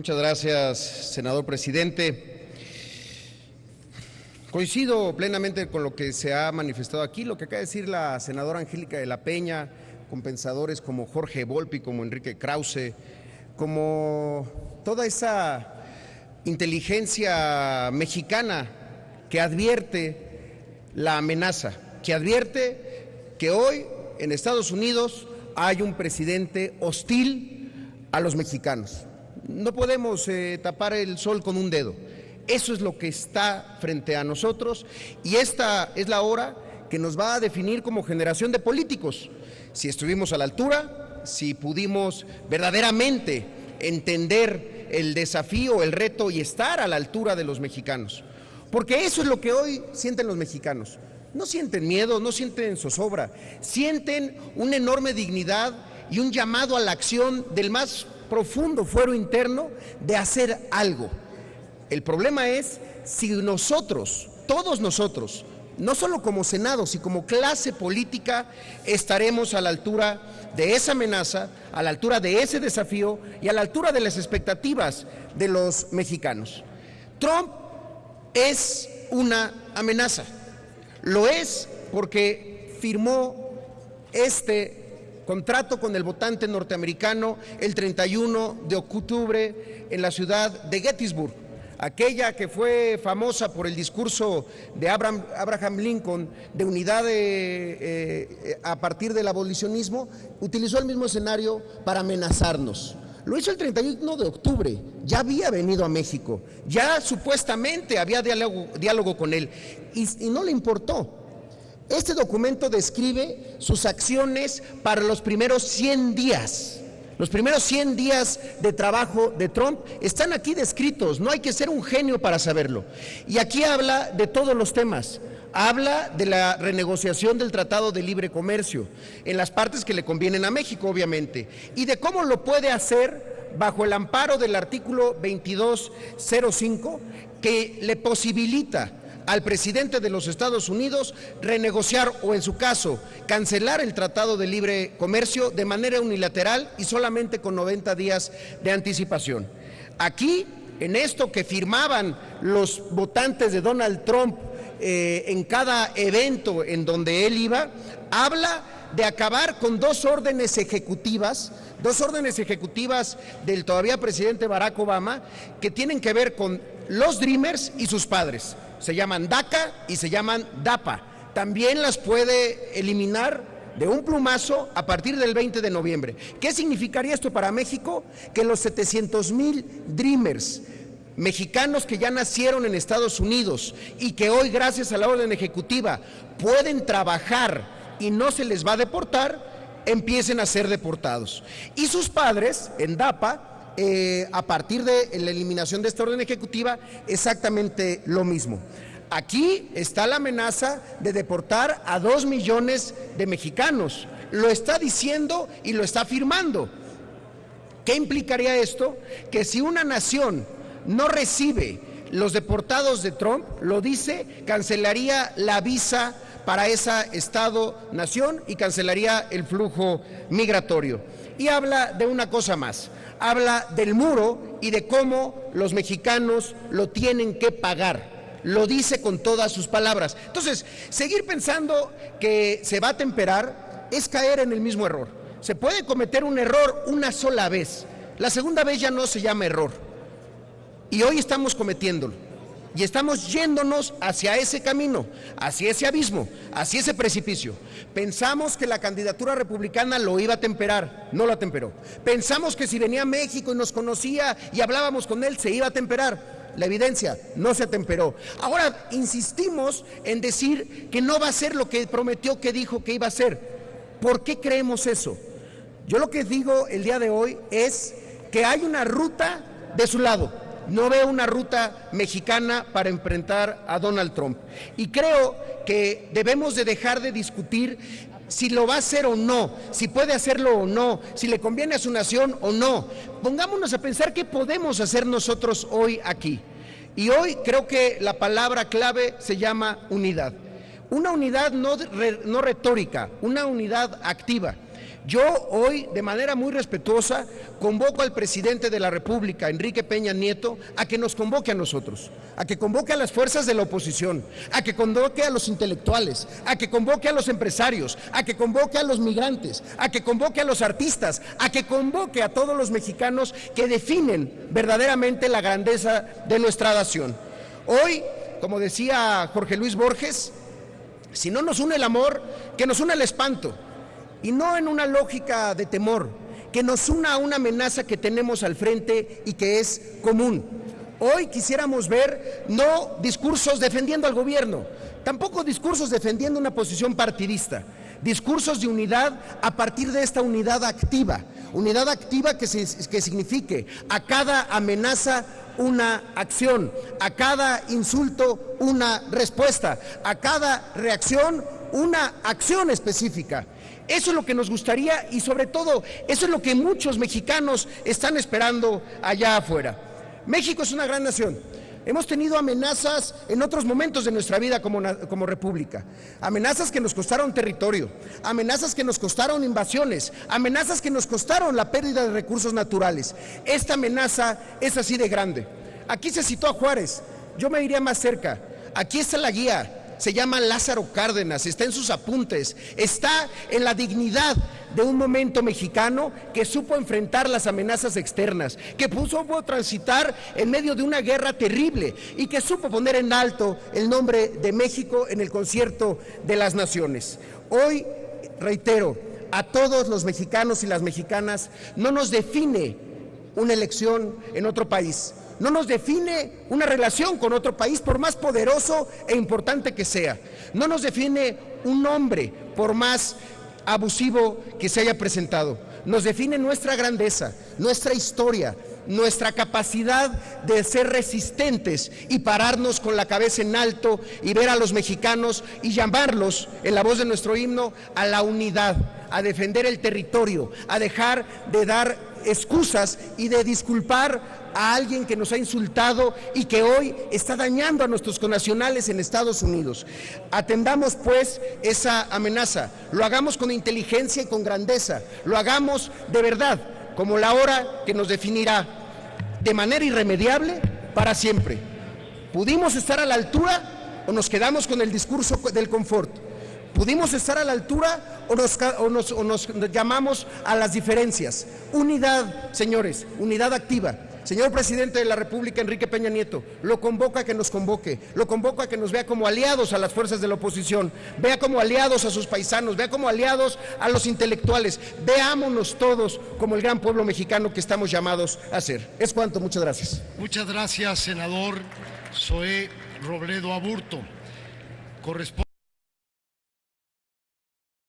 Muchas gracias, senador presidente. Coincido plenamente con lo que se ha manifestado aquí, lo que acaba de decir la senadora Angélica de la Peña, con pensadores como Jorge Volpi, como Enrique Krause, como toda esa inteligencia mexicana que advierte la amenaza, que advierte que hoy en Estados Unidos hay un presidente hostil a los mexicanos. No podemos tapar el sol con un dedo. Eso es lo que está frente a nosotros y esta es la hora que nos va a definir como generación de políticos. Si estuvimos a la altura, si pudimos verdaderamente entender el desafío, el reto y estar a la altura de los mexicanos. Porque eso es lo que hoy sienten los mexicanos. No sienten miedo, no sienten zozobra, sienten una enorme dignidad y un llamado a la acción del más profundo fuero interno de hacer algo. El problema es si nosotros, todos nosotros, no solo como Senado, sino como clase política, estaremos a la altura de esa amenaza, a la altura de ese desafío y a la altura de las expectativas de los mexicanos. Trump es una amenaza. Lo es porque firmó este contrato con el votante norteamericano el 31 de octubre en la ciudad de Gettysburg, aquella que fue famosa por el discurso de Abraham Lincoln de unidad a partir del abolicionismo, utilizó el mismo escenario para amenazarnos. Lo hizo el 31 de octubre, ya había venido a México, ya supuestamente había diálogo con él y no le importó. Este documento describe sus acciones para los primeros 100 días. Los primeros 100 días de trabajo de Trump están aquí descritos, no hay que ser un genio para saberlo. Y aquí habla de todos los temas. Habla de la renegociación del Tratado de Libre Comercio, en las partes que le convienen a México, obviamente, y de cómo lo puede hacer bajo el amparo del artículo 2205, que le posibilita al presidente de los Estados Unidos renegociar o, en su caso, cancelar el Tratado de Libre Comercio de manera unilateral y solamente con 90 días de anticipación. Aquí, en esto que firmaban los votantes de Donald Trump en cada evento en donde él iba, habla de acabar con dos órdenes ejecutivas del todavía presidente Barack Obama, que tienen que ver con los Dreamers y sus padres. Se llaman DACA y se llaman DAPA. También las puede eliminar de un plumazo a partir del 20 de noviembre. ¿Qué significaría esto para México? Que los 700,000 Dreamers mexicanos que ya nacieron en Estados Unidos y que hoy, gracias a la orden ejecutiva, pueden trabajar y no se les va a deportar, empiecen a ser deportados. Y sus padres, en DAPA, a partir de la eliminación de esta orden ejecutiva, exactamente lo mismo. Aquí está la amenaza de deportar a 2 millones de mexicanos. Lo está diciendo y lo está firmando. ¿Qué implicaría esto? Que si una nación no recibe los deportados de Trump, lo dice, cancelaría la visa para esa Estado-nación y cancelaría el flujo migratorio. Y habla de una cosa más. Habla del muro y de cómo los mexicanos lo tienen que pagar. Lo dice con todas sus palabras. Entonces, seguir pensando que se va a temperar es caer en el mismo error. Se puede cometer un error una sola vez. La segunda vez ya no se llama error. Y hoy estamos cometiéndolo. Y estamos yéndonos hacia ese camino, hacia ese abismo, hacia ese precipicio. Pensamos que la candidatura republicana lo iba a temperar, no lo temperó. Pensamos que si venía a México y nos conocía y hablábamos con él, se iba a temperar. La evidencia no se atemperó. Ahora insistimos en decir que no va a ser lo que prometió, que dijo que iba a ser. ¿Por qué creemos eso? Yo lo que digo el día de hoy es que hay una ruta de su lado. No veo una ruta mexicana para enfrentar a Donald Trump. Y creo que debemos de dejar de discutir si lo va a hacer o no, si puede hacerlo o no, si le conviene a su nación o no. Pongámonos a pensar qué podemos hacer nosotros hoy aquí. Y hoy creo que la palabra clave se llama unidad. Una unidad no retórica, una unidad activa. Yo hoy, de manera muy respetuosa, convoco al presidente de la República, Enrique Peña Nieto, a que nos convoque a nosotros, a que convoque a las fuerzas de la oposición, a que convoque a los intelectuales, a que convoque a los empresarios, a que convoque a los migrantes, a que convoque a los artistas, a que convoque a todos los mexicanos que definen verdaderamente la grandeza de nuestra nación. Hoy, como decía Jorge Luis Borges, si no nos une el amor, que nos une el espanto. Y no en una lógica de temor, que nos una a una amenaza que tenemos al frente y que es común. Hoy quisiéramos ver no discursos defendiendo al gobierno, tampoco discursos defendiendo una posición partidista, discursos de unidad a partir de esta unidad activa que signifique a cada amenaza una acción, a cada insulto una respuesta, a cada reacción una acción específica. Eso es lo que nos gustaría y sobre todo eso es lo que muchos mexicanos están esperando allá afuera. México es una gran nación. Hemos tenido amenazas en otros momentos de nuestra vida como república, amenazas que nos costaron territorio, amenazas que nos costaron invasiones, amenazas que nos costaron la pérdida de recursos naturales. Esta amenaza es así de grande. Aquí se citó a Juárez, yo me iría más cerca. Aquí está la guía. Se llama Lázaro Cárdenas, está en sus apuntes, está en la dignidad de un momento mexicano que supo enfrentar las amenazas externas, que supo transitar en medio de una guerra terrible y que supo poner en alto el nombre de México en el concierto de las naciones. Hoy, reitero, a todos los mexicanos y las mexicanas no nos define una elección en otro país. No nos define una relación con otro país, por más poderoso e importante que sea. No nos define un nombre, por más abusivo que se haya presentado. Nos define nuestra grandeza, nuestra historia, nuestra capacidad de ser resistentes y pararnos con la cabeza en alto y ver a los mexicanos y llamarlos, en la voz de nuestro himno, a la unidad, a defender el territorio, a dejar de dar excusas y de disculpar a alguien que nos ha insultado y que hoy está dañando a nuestros connacionales en Estados Unidos. Atendamos pues esa amenaza, lo hagamos con inteligencia y con grandeza, lo hagamos de verdad, como la hora que nos definirá de manera irremediable para siempre. ¿Pudimos estar a la altura o nos quedamos con el discurso del confort? ¿Pudimos estar a la altura o nos llamamos a las diferencias? Unidad, señores, unidad activa. Señor presidente de la República, Enrique Peña Nieto, lo convoca a que nos convoque, lo convoca a que nos vea como aliados a las fuerzas de la oposición, vea como aliados a sus paisanos, vea como aliados a los intelectuales, veámonos todos como el gran pueblo mexicano que estamos llamados a ser. Es cuanto, muchas gracias. Muchas gracias, senador Zoé Robledo Aburto. Corresponde